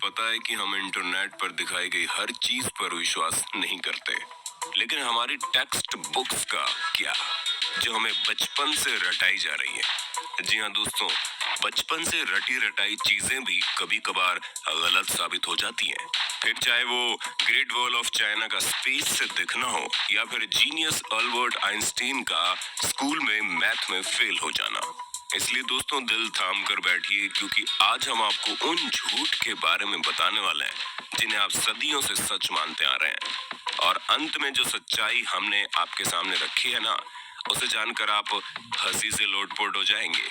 पता है कि हम इंटरनेट पर दिखाई गई हर चीज पर विश्वास नहीं करते, लेकिन हमारी टेक्स्ट बुक्स का क्या, जो हमें बचपन से रटाई जा रही है। जी हाँ दोस्तों, बचपन से रटी रटाई चीजें भी कभी कभार गलत साबित हो जाती हैं। फिर चाहे वो ग्रेट वॉल ऑफ चाइना का स्पेस से दिखना हो या फिर जीनियस अल्बर्ट आइंस्टीन का स्कूल में मैथ में फेल हो जाना। इसलिए दोस्तों दिल थाम कर बैठिए, क्योंकि आज हम आपको उन झूठ के बारे में बताने वाले हैं जिन्हें आप सदियों से सच मानते आ रहे हैं। और अंत में जो सच्चाई हमने आपके सामने रखी है ना, उसे जानकर आप हंसी से लोटपोट हो जाएंगे।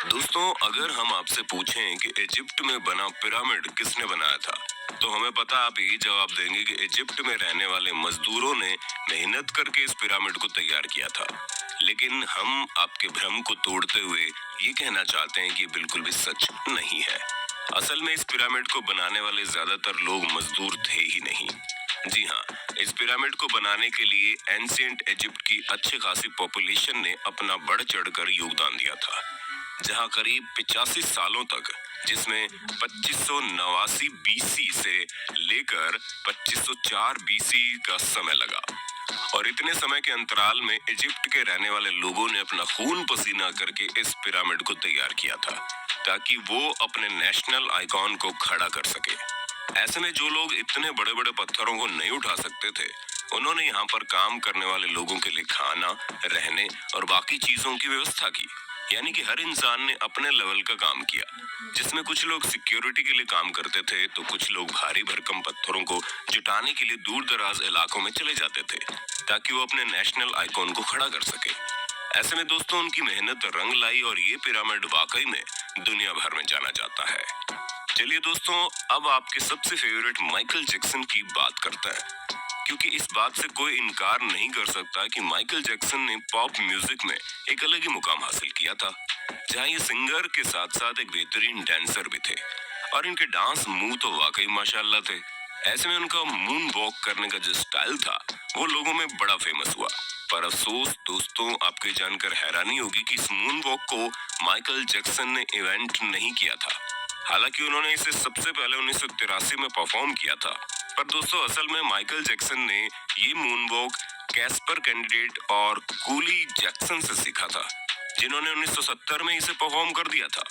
दोस्तों, अगर हम आपसे पूछें कि इजिप्ट में बना पिरामिड किसने बनाया था, तो हमें पता आप यही जवाब देंगे कि इजिप्ट में रहने वाले मजदूरों ने मेहनत करके इस पिरामिड को तैयार किया था। लेकिन हम आपके भ्रम को तोड़ते हुए ये कहना चाहते हैं कि बिल्कुल भी सच नहीं है। असल में इस पिरामिड को बनाने वाले ज्यादातर लोग मजदूर थे ही नहीं। जी हाँ, इस पिरामिड को बनाने के लिए एंशिएंट इजिप्ट की अच्छी खासी पॉपुलेशन ने अपना बढ़ चढ़कर योगदान दिया था, जहां करीब 85 सालों तक, जिसमें 2589 बीसी से लेकर 2504 बीसी का समय लगा। और इतने समय के अंतराल में इजिप्ट के रहने वाले लोगों ने अपना खून पसीना करके इस पिरामिड को तैयार किया था, ताकि वो अपने नेशनल आइकॉन को खड़ा कर सके। ऐसे में जो लोग इतने बड़े बड़े पत्थरों को नहीं उठा सकते थे, उन्होंने यहाँ पर काम करने वाले लोगों के लिए खाना, रहने और बाकी चीजों की व्यवस्था की। यानी कि हर इंसान ने अपने लेवल का काम किया, जिसमें कुछ लोग सिक्योरिटी के लिए काम करते थे, तो कुछ लोग भारी भरकम पत्थरों को जुटाने के लिए दूर दराज इलाकों में चले जाते थे, ताकि वो अपने नेशनल आइकॉन को खड़ा कर सके। ऐसे में दोस्तों उनकी मेहनत रंग लाई और ये पिरामिड वाकई में दुनिया भर में जाना जाता है। चलिए दोस्तों, अब आपके सबसे फेवरेट माइकल जैक्सन की बात करते हैं, क्योंकि इस बात से कोई इनकार नहीं कर सकता कि माइकल जैक्सन ने पॉप म्यूजिक में एक अलग ही मुकाम हासिल किया था, जहां ये सिंगर के साथ साथ एक बेहतरीन डांसर भी थे। और इनके डांस मूव तो वाकई माशाल्लाह थे। ऐसे में उनका मून वॉक करने का जो स्टाइल था, वो लोगों में बड़ा फेमस हुआ। पर अफसोस दोस्तों, आपको जानकर हैरानी होगी कि इस मून वॉक को माइकल जैक्सन ने इवेंट नहीं किया था। हालांकि उन्होंने इसे सबसे पहले 1983 में परफॉर्म किया था। पर दोस्तों, असल में माइकल जैक्सन ने ये मूनवॉक कैस्पर कैंडिडेट और कूली जैक्सन से सीखा था, जिन्होंने 1970 में इसे परफॉर्म कर दिया था।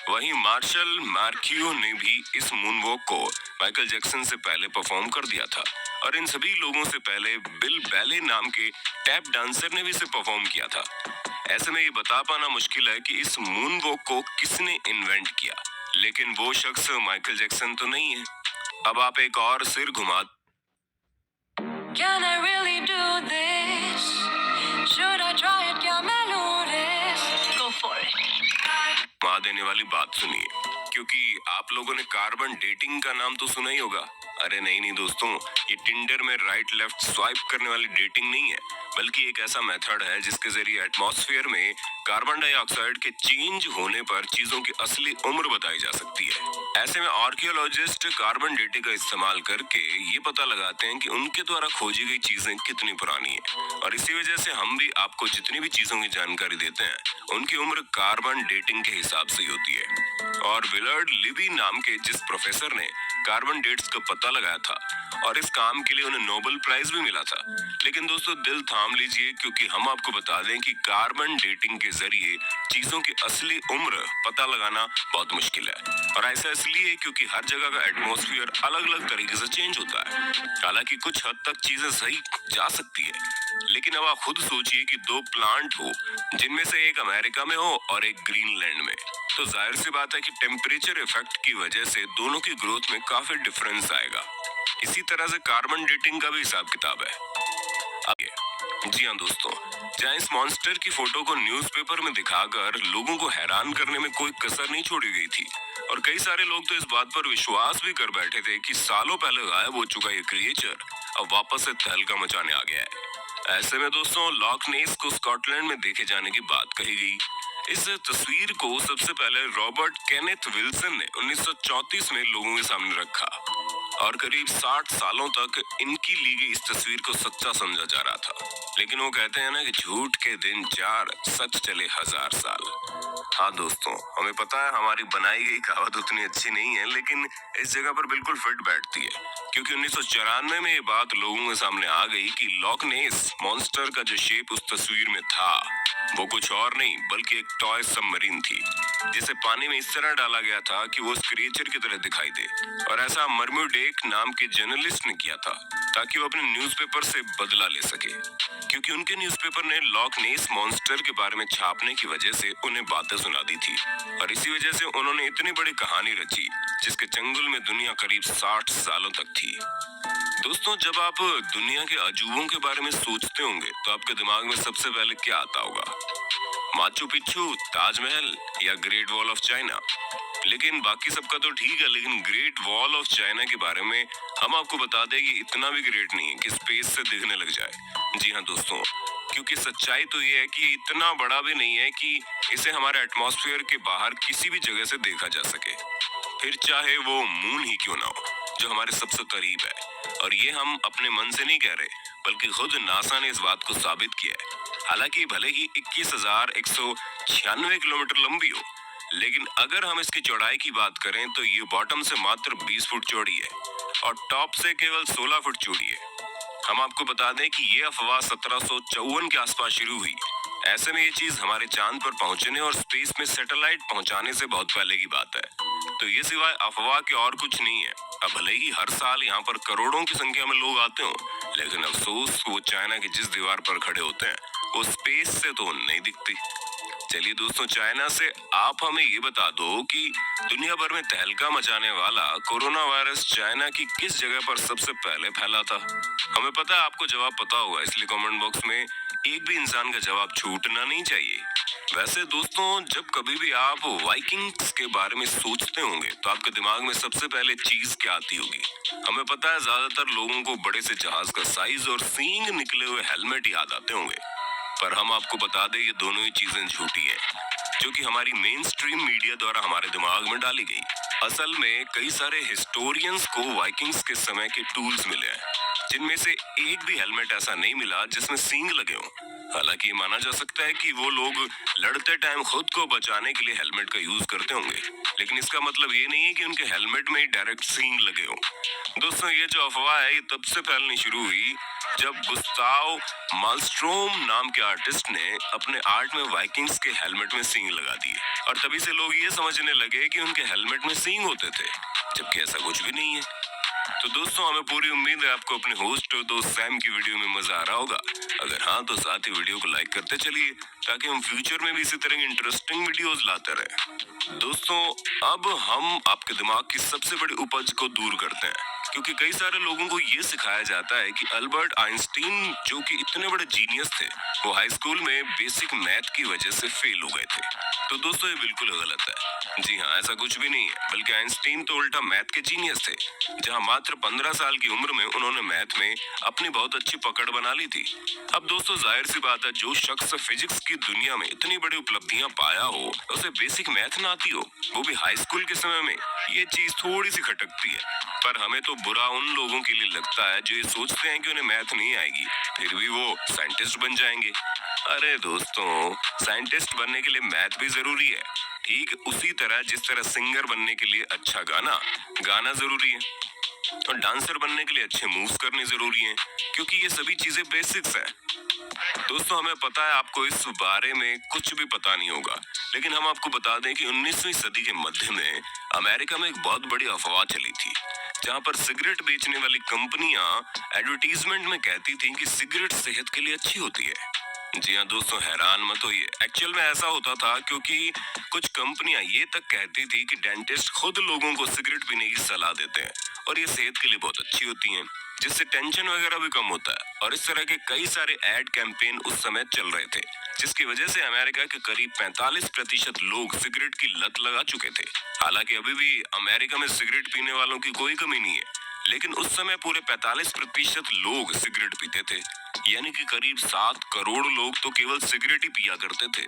वहीं मार्शल मार्कियो ने भी इस मूनवॉक को माइकल जैक्सन से पहले परफॉर्म कर दिया था। और इन सभी लोगों से पहले बिल बैले नाम के टैप डांसर ने भी इसे परफॉर्म किया था। ऐसे में ये बता पाना मुश्किल है कि इस मूनवॉक को किसने इन्वेंट किया, लेकिन वो शख्स माइकल जैक्सन तो नहीं है। अब आप एक और सिर घुमा Can I really do this? Should I try it? क्या मैं लूं risk? Go for it. देने वाली बात सुनिए, क्योंकि आप लोगों ने कार्बन डेटिंग का नाम तो सुना ही होगा। अरे नहीं दोस्तों, ये टिंडर में राइट लेफ्ट स्वाइप करने वाली डेटिंग नहीं है, बल्कि एक ऐसा मेथड है जिसके जरिए एटमॉस्फेयर में कार्बन डाइऑक्साइड के चेंज होने पर चीजों की असली उम्र बताई जा सकती है। ऐसे में आर्कियोलॉजिस्ट कार्बन डेटिंग का इस्तेमाल करके ये पता लगाते हैं कि उनके द्वारा खोजी गई चीजें कितनी पुरानी है। और इसी वजह से हम भी आपको जितनी भी चीजों की जानकारी देते हैं, उनकी उम्र कार्बन डेटिंग के हिसाब से ही होती है। और विलर्ड लिबी नाम के जिस प्रोफेसर ने कार्बन डेट्स का पता लगाया था, और इस काम के लिए उन्हें नोबेल प्राइज भी मिला था। लेकिन दोस्तों दिल थाम लीजिए, क्योंकि हम आपको बता दें कि कार्बन डेटिंग के जरिए चीजों की असली उम्र पता लगाना बहुत मुश्किल है। और ऐसा इसलिए क्योंकि हर जगह का एटमॉस्फेयर अलग अलग तरीके से चेंज होता है। हालांकि कुछ हद तक चीजें सही जा सकती है, लेकिन अब आप खुद सोचिए कि दो प्लांट हो, जिनमें से एक अमेरिका में हो और एक ग्रीनलैंड में, तो जाहिर सी बात है कि टेम्परेचर इफेक्ट की वजह से दोनों की ग्रोथ में काफी डिफरेंस आएगा। इसी तरह से कार्बन डेटिंग का भी हिसाब किताब है। जी हाँ दोस्तों, जहाँ इस मॉन्स्टर की फोटो को न्यूज़पेपर में दिखाकर लोगों को हैरान करने में कोई कसर नहीं छोड़ी गई थी, और कई सारे लोग तो इस बात पर विश्वास भी कर बैठे थे कि सालों पहले गायब हो चुका ये क्रिएचर अब वापस से तहलका मचाने आ गया है। ऐसे में दोस्तों लॉक नेस को स्कॉटलैंड में देखे जाने की बात कही गई। इस तस्वीर को सबसे पहले रॉबर्ट केनेथ विल्सन ने 1934 में लोगों के सामने रखा। और करीब 60 सालों तक इनकी ली गई इस तस्वीर को सच्चा समझा जा रहा था। लेकिन वो कहते हैं ना कि झूठ के दिन 4, सच चले 1000 साल। हाँ दोस्तों, हमें पता है हमारी बनाई गई कहावत उतनी अच्छी नहीं है, लेकिन इस जगह पर बिल्कुल फिट बैठती है, क्योंकि 1994 में ये बात लोगों के सामने आ गई कि लॉक नेस मॉन्स्टर का जो शेप उस तस्वीर में था वो कुछ और नहीं बल्कि एक टॉय सबमरीन थी, जिसे पानी में इस तरह डाला गया था कि वो उस क्रिएचर की तरह दिखाई दे। और ऐसा मर्म्यूडेक नाम के जर्नलिस्ट ने किया था ताकि वो अपने न्यूज़पेपर से बदला ले सके, क्योंकि उनके न्यूज़पेपर ने लॉक नेस मॉन्स्टर के बारे में छापने की वजह से उन्हें बातें सुना दी थी। और इसी वजह से उन्होंने इतनी बड़ी कहानी रची जिसके चंगुल में दुनिया करीब 60 सालों तक थी। दोस्तों, जब आप दुनिया के अजूबों के बारे में सोचते होंगे तो आपके दिमाग में सबसे पहले क्या आता होगा? माचू पिच्चू, ताजमहल या ग्रेट वॉल ऑफ चाइना? लेकिन बाकी सबका तो ठीक है, लेकिन ग्रेट वॉल ऑफ चाइना के बारे में हम आपको बता दें कि इतना भी ग्रेट नहीं है कि स्पेस से दिखने लग जाए। जी हाँ दोस्तों, क्योंकि सच्चाई तो ये है कि इतना बड़ा भी नहीं है कि इसे हमारे एटमॉस्फेयर के बाहर किसी भी जगह से देखा जा सके, फिर चाहे वो मून ही क्यों ना हो, जो हमारे सबसे करीब है। और ये हम अपने मन से नहीं कह रहे, बल्कि खुद नासा ने इस बात को साबित किया है। हालांकि भले ही 21,196 किलोमीटर लंबी हो, लेकिन अगर हम इसकी चौड़ाई की बात करें तो ये बॉटम से मात्र 20 फुट चौड़ी है और टॉप से केवल 16 फुट चौड़ी है। हम आपको बता दें कि ये अफवाह 1754 के आसपास शुरू हुई। ऐसे में ये चीज हमारे चांद पर पहुंचने और स्पेस में सैटेलाइट पहुंचाने से बहुत पहले की बात है। तो ये सिवाय अफवाह के और कुछ नहीं है। अब भले ही हर साल यहाँ पर करोड़ों की संख्या में लोग आते हो, लेकिन अफसोस वो चाइना की जिस दीवार पर खड़े होते हैं वो स्पेस से तो नहीं दिखती। चलिए दोस्तों, चाइना से आप हमें ये बता दो कि दुनिया भर में तहलका मचाने वाला कोरोना वायरस चाइना की किस जगह पर सबसे पहले फैला था? हमें पता है आपको जवाब पता होगा, इसलिए कमेंट बॉक्स में एक भी इंसान का जवाब छूटना नहीं चाहिए। वैसे दोस्तों, जब कभी भी आप वाइकिंग्स के बारे में सोचते होंगे तो आपके दिमाग में सबसे पहले चीज क्या आती होगी? हमें पता है ज्यादातर लोगों को बड़े से जहाज का साइज और सींग निकले हुए हेलमेट याद आते होंगे, पर हम आपको बता दें ये दोनों ही चीजें झूठी है, जो कि हमारी मेन स्ट्रीम मीडिया द्वारा हमारे दिमाग में डाली गई। असल में कई सारे हिस्टोरियंस को वाइकिंग्स के समय के टूल्स मिले हैं, जिनमें से एक भी हेलमेट ऐसा नहीं मिला जिसमें सींग लगे हों। हालांकि माना जा सकता है कि वो लोग लड़ते टाइम खुद को बचाने के लिए हेलमेट का यूज करते होंगे, लेकिन इसका मतलब ये नहीं है कि उनके हेलमेट में ही डायरेक्ट सींग लगे हों। दोस्तों, ये जो अफवाह है ये तब से फैलनी शुरू हुई जब गुस्ताव मालस्ट्रोम नाम के आर्टिस्ट ने अपने आर्ट में वाइकिंग्स के हेलमेट में सींग लगा दिए, और तभी से लोग ये समझने लगे कि उनके हेलमेट में सींग होते थे, जबकि ऐसा कुछ भी नहीं है। तो दोस्तों, हमें पूरी उम्मीद है आपको अपने होस्ट और दोस्त सैम की वीडियो में मजा आ रहा होगा। अगर हाँ तो साथ ही वीडियो को लाइक करते चलिए, ताकि हम फ्यूचर में भी इसी तरह की इंटरेस्टिंग वीडियोस लाते रहें। दोस्तों, अब हम आपके दिमाग की सबसे बड़ी उपज को दूर करते हैं, क्योंकि कई सारे लोगों को ये सिखाया जाता है कि अल्बर्ट आइंस्टीन, जो कि इतने बड़े जीनियस थे, वो हाई स्कूल में बेसिक मैथ की वजह से फेल हो गए थे। तो दोस्तों, ये बिल्कुल गलत है। जी हाँ, ऐसा कुछ भी नहीं है, बल्कि आइंस्टीन तो उल्टा मैथ के जीनियस थे, जहाँ मात्र 15 साल की उम्र में उन्होंने मैथ में अपनी बहुत अच्छी पकड़ बना ली थी। अब दोस्तों, जाहिर सी बात है, जो शख्स फिजिक्स की दुनिया में इतनी बड़ी उपलब्धियां पाया हो, उसे बेसिक मैथ ना आती हो, वो भी हाई स्कूल के समय में, ये चीज थोड़ी सी खटकती है। पर हमें तो बुरा उन लोगों के लिए लगता है जो ये सोचते हैं कि उन्हें मैथ नहीं आएगी, फिर भी वो साइंटिस्ट बन जाएंगे। अरे दोस्तों, साइंटिस्ट बनने के लिए मैथ भी जरूरी है, ठीक उसी तरह जिस तरह सिंगर बनने के लिए अच्छा गाना गाना जरूरी है, और डांसर बनने के लिए अच्छे मूव्स करने जरूरी हैं, क्योंकि ये सभी चीजें बेसिक्स हैं। दोस्तों, हमें पता है आपको इस बारे में कुछ भी पता नहीं होगा, लेकिन हम आपको बता दें कि 19वीं सदी के मध्य में अमेरिका में एक बहुत बड़ी अफवाह चली थी, जहां पर सिगरेट बेचने वाली कंपनियां एडवर्टीजमेंट में कहती थी कि सिगरेट सेहत के लिए अच्छी होती है। जी हाँ दोस्तों, हैरान मत होइए, एक्चुअल में ऐसा होता था क्योंकि कुछ कंपनियां ये तक कहती थी कि डेंटिस्ट खुद लोगों को सिगरेट पीने की सलाह देते हैं और ये सेहत के लिए बहुत अच्छी होती हैं, जिससे टेंशन वगैरह भी कम होता है। और इस तरह के कई सारे एड कैंपेन उस समय चल रहे थे, जिसकी वजह से अमेरिका के करीब 45% लोग सिगरेट की लत लगा चुके थे। हालांकि अभी भी अमेरिका में सिगरेट पीने वालों की कोई कमी नहीं है, लेकिन उस समय पूरे 45% लोग सिगरेट पीते थे, यानी कि करीब 7 करोड़ लोग तो केवल सिगरेट ही पिया करते थे।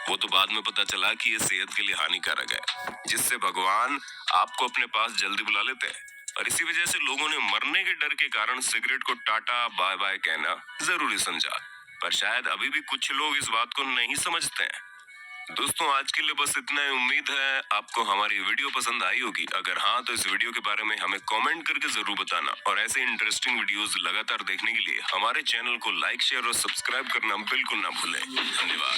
वो तो बाद में पता चला कि ये सेहत के लिए हानिकारक है, जिससे भगवान आपको अपने पास जल्दी बुला लेते हैं। और इसी वजह से लोगों ने मरने के डर के कारण सिगरेट को टाटा बाय बाय कहना जरूरी समझा। पर शायद अभी भी कुछ लोग इस बात को नहीं समझते हैं। दोस्तों, आज के लिए बस इतना ही। उम्मीद है आपको हमारी वीडियो पसंद आई होगी। अगर हाँ, तो इस वीडियो के बारे में हमें कमेंट करके जरूर बताना। और ऐसे इंटरेस्टिंग वीडियोस लगातार देखने के लिए हमारे चैनल को लाइक, शेयर और सब्सक्राइब करना बिल्कुल ना भूलें। धन्यवाद।